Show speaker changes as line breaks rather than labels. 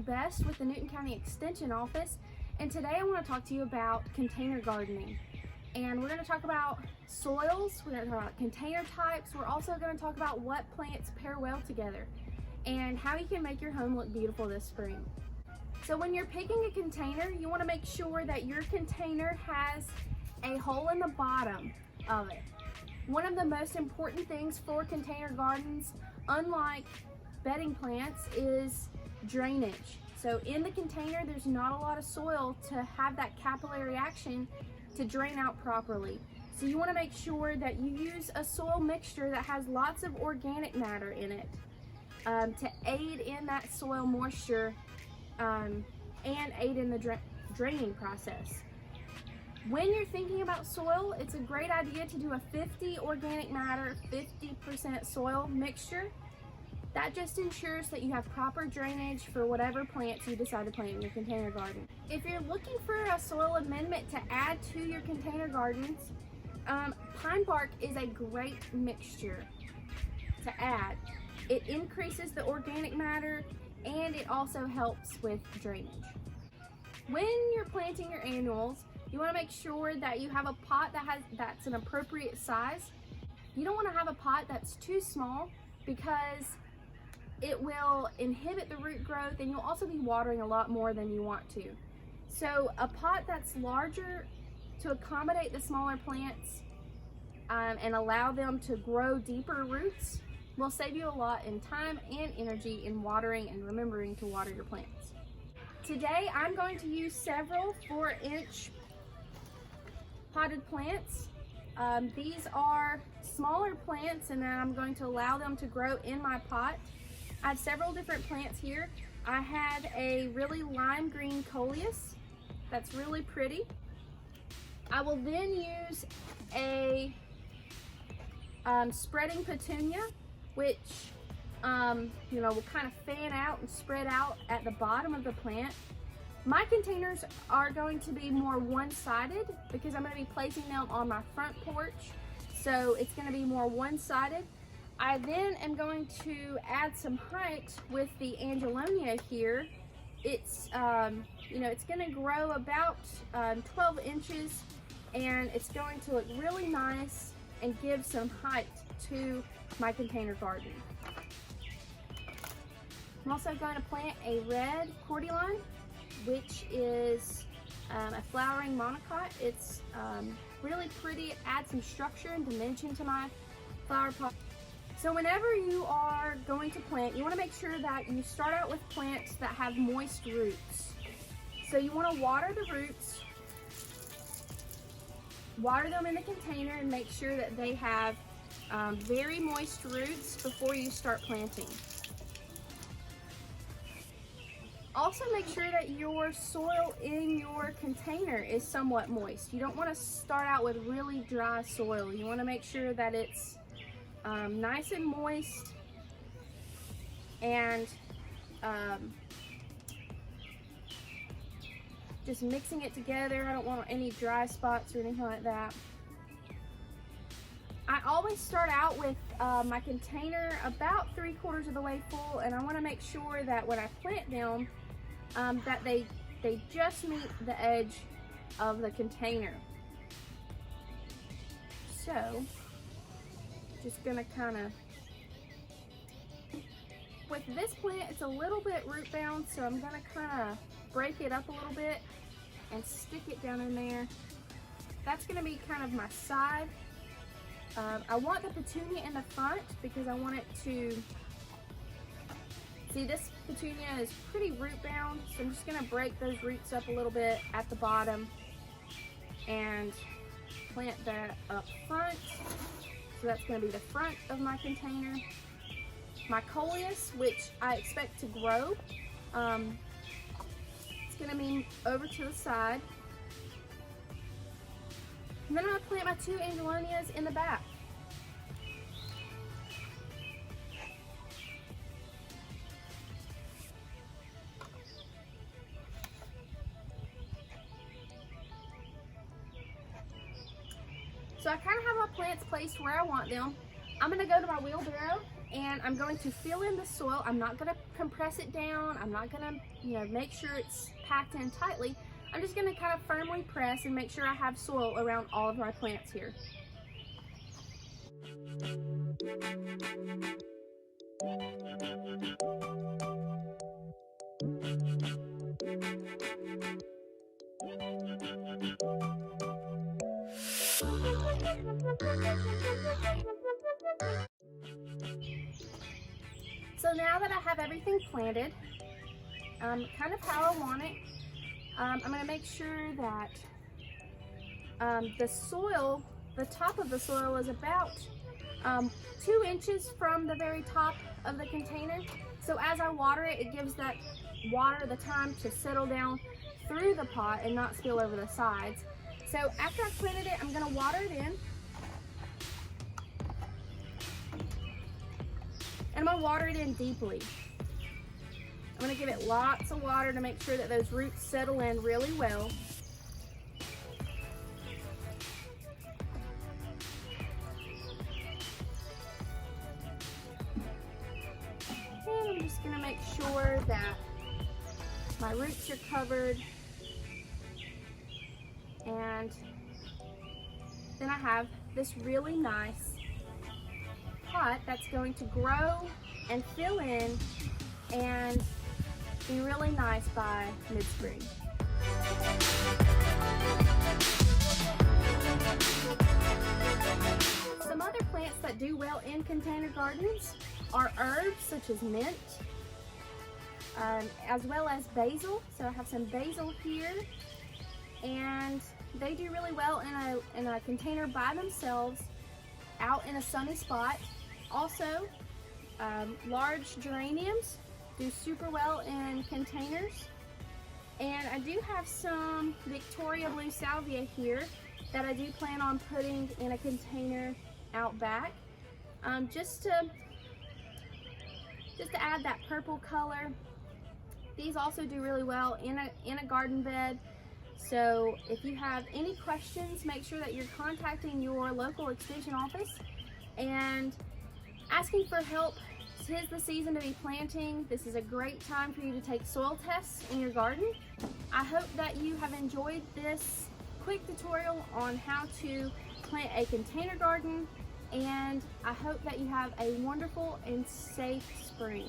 Best with the Newton County Extension Office, and today I want to talk to you about container gardening. And we're going to talk about soils, we're going to talk about container types, we're also going to talk about what plants pair well together and how you can make your home look beautiful this spring. So when you're picking a container, you want to make sure that your container has a hole in the bottom of it. One of the most important things for container gardens, unlike bedding plants, is drainage. So in the container, there's not a lot of soil to have that capillary action to drain out properly. So you want to make sure that you use a soil mixture that has lots of organic matter in it to aid in that soil moisture and aid in the draining process. When you're thinking about soil, it's a great idea to do a 50 organic matter, 50% soil mixture. That just ensures that you have proper drainage for whatever plants you decide to plant in your container garden. If you're looking for a soil amendment to add to your container gardens, pine bark is a great mixture to add. It increases the organic matter and it also helps with drainage. When you're planting your annuals, you want to make sure that you have a pot that's an appropriate size. You don't want to have a pot that's too small because it will inhibit the root growth and you'll also be watering a lot more than you want to. So a pot that's larger to accommodate the smaller plants and allow them to grow deeper roots will save you a lot in time and energy in watering and remembering to water your plants. Today I'm going to use several 4-inch potted plants. These are smaller plants and then I'm going to allow them to grow in my pot. I have several different plants here. I had a really lime green coleus that's really pretty. I will then use a spreading petunia, which will kind of fan out and spread out at the bottom of the plant. My containers are going to be more one-sided because I'm going to be placing them on my front porch, so it's going to be more one-sided. I then am going to add some height with the Angelonia here. It's it's going to grow about 12 inches and it's going to look really nice and give some height to my container garden. I'm also going to plant a red cordyline, which is a flowering monocot. It's really pretty. It adds some structure and dimension to my flower pot. So whenever you are going to plant, you want to make sure that you start out with plants that have moist roots. So you want to water the roots, water them in the container and make sure that they have very moist roots before you start planting. Also make sure that your soil in your container is somewhat moist. You don't want to start out with really dry soil. You want to make sure that it's nice and moist and just mixing it together. I don't want any dry spots or anything like that. I always start out with my container about 3/4 of the way full, and I want to make sure that when I plant them that they just meet the edge of the container. So just gonna kind of, with this plant it's a little bit root bound, so I'm gonna kind of break it up a little bit and stick it down in there. That's gonna be kind of my side. I want the petunia in the front because I want it to, see, this petunia is pretty root bound, so I'm just gonna break those roots up a little bit at the bottom and plant that up front. So that's going to be the front of my container. My coleus, which I expect to grow, it's going to be over to the side. And then I'm going to plant my 2 Angelonias in the back. So I kind of have my plants placed where I want them. I'm going to go to my wheelbarrow and I'm going to fill in the soil. I'm not going to compress it down. I'm not going to, make sure it's packed in tightly. I'm just going to kind of firmly press and make sure I have soil around all of my plants here. So now that I have everything planted, kind of how I want it, I'm going to make sure that the soil, the top of the soil is about 2 inches from the very top of the container. So as I water it, it gives that water the time to settle down through the pot and not spill over the sides. So after I've planted it, I'm going to water it in. And I'm going to water it in deeply. I'm going to give it lots of water to make sure that those roots settle in really well. And I'm just going to make sure that my roots are covered. And then I have this really nice pot that's going to grow and fill in and be really nice by mid-spring. Some other plants that do well in container gardens are herbs such as mint, as well as basil. So I have some basil here, and they do really well in a container by themselves, out in a sunny spot. Also, large geraniums do super well in containers. And I do have some Victoria Blue Salvia here that I do plan on putting in a container out back, just to add that purple color. These also do really well in a garden bed. So if you have any questions, make sure that you're contacting your local extension office and asking for help. 'Tis the season to be planting. This is a great time for you to take soil tests in your garden. I hope that you have enjoyed this quick tutorial on how to plant a container garden, and I hope that you have a wonderful and safe spring.